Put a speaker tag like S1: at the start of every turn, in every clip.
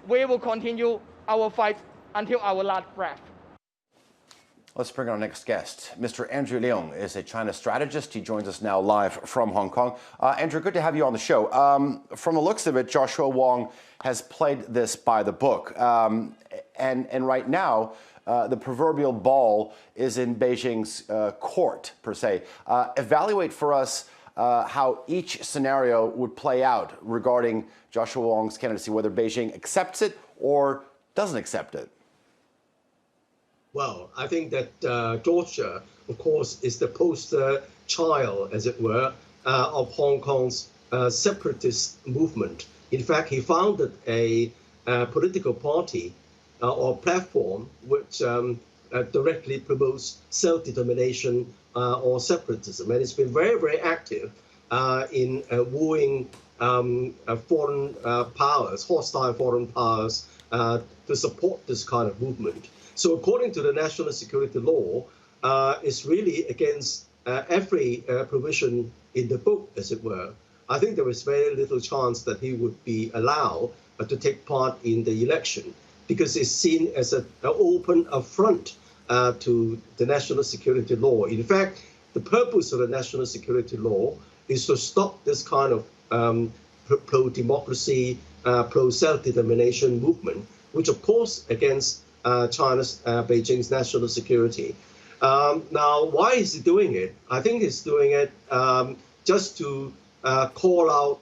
S1: we will continue our fight until our last breath.
S2: Let's bring our next guest. Mr. Andrew Leung is a China strategist. He joins us now live from Hong Kong. Andrew, good to have you on the show. From the looks of it, Joshua Wong has played this by the book. And right now, the proverbial ball is in Beijing's court, per se. Evaluate for us how each scenario would play out regarding Joshua Wong's candidacy, whether Beijing accepts it or doesn't accept it.
S3: Well, I think that Georgia, of course, is the poster child, as it were, of Hong Kong's separatist movement. In fact, he founded a political party or platform which directly promotes self-determination or separatism. And it's been very, very active in wooing foreign powers, hostile foreign powers, to support this kind of movement. So according to the national security law, it's really against every provision in the book, as it were. I think there is very little chance that he would be allowed to take part in the election, because it's seen as an open affront to the national security law. In fact, the purpose of the national security law is to stop this kind of pro-democracy, pro-self-determination movement, which of course against China's, Beijing's national security. Now, why is he doing it? I think he's doing it just to call out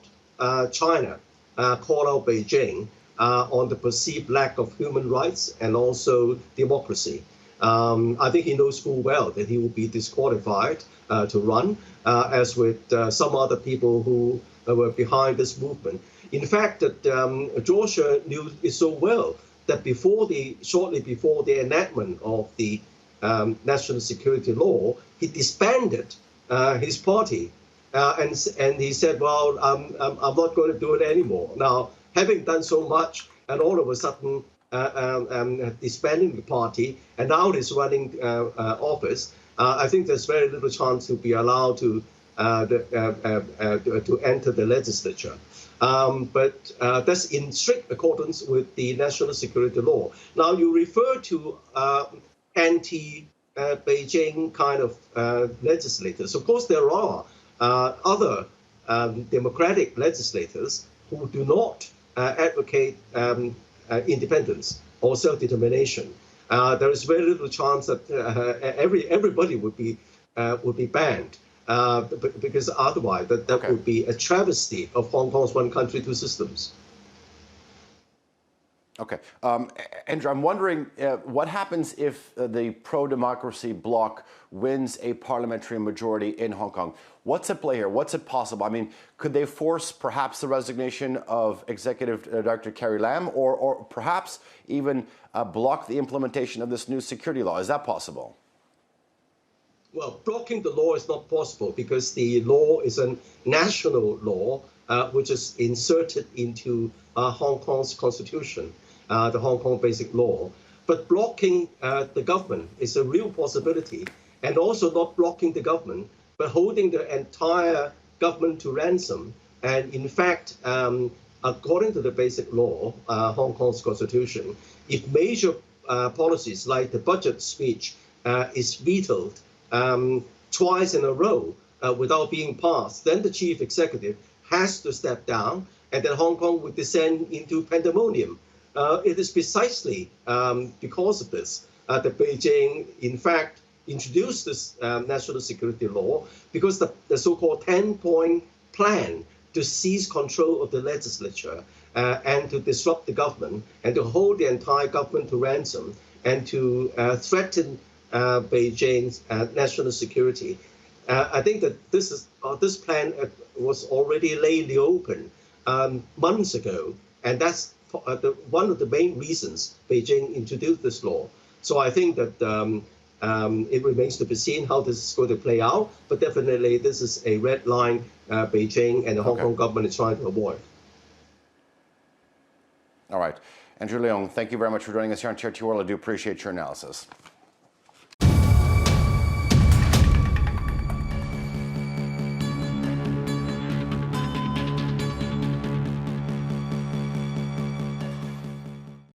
S3: China, call out Beijing on the perceived lack of human rights and also democracy. I think he knows full well that he will be disqualified to run, as with some other people who were behind this movement. In fact, that Joshua knew it so well that shortly before the enactment of the national security law, he disbanded his party, and he said, "Well, I'm not going to do it anymore." Now, having done so much, and all of a sudden disbanding the party, and now he's running office, I think there's very little chance to be allowed to enter the legislature. But that's in strict accordance with the national security law. Now, you refer to anti-Beijing kind of legislators. Of course, there are other democratic legislators who do not advocate independence or self-determination. There is very little chance that everybody would be banned. Because otherwise that would be a travesty of Hong Kong's one country, two systems.
S2: Okay. Andrew, I'm wondering what happens if the pro-democracy bloc wins a parliamentary majority in Hong Kong? What's at play here? What's it possible? I mean, could they force perhaps the resignation of Executive Director Carrie Lam, or perhaps even block the implementation of this new security law? Is that possible?
S3: Well, blocking the law is not possible because the law is a national law which is inserted into Hong Kong's constitution, the Hong Kong Basic Law. But blocking the government is a real possibility, and also not blocking the government, but holding the entire government to ransom. And in fact, according to the Basic Law, Hong Kong's constitution, if major policies like the budget speech is vetoed twice in a row without being passed, then the chief executive has to step down, and then Hong Kong would descend into pandemonium. It is precisely because of this that Beijing, in fact, introduced this national security law, because the so-called 10-point plan to seize control of the legislature and to disrupt the government and to hold the entire government to ransom and to threaten Beijing's national security. I think that this plan was already laid in the open months ago, and that's one of the main reasons Beijing introduced this law. So I think that it remains to be seen how this is going to play out, but definitely this is a red line Beijing and the Hong Kong government is trying to avoid.
S2: All right. Andrew Leung, thank you very much for joining us here on Chair 2 World. I do appreciate your analysis.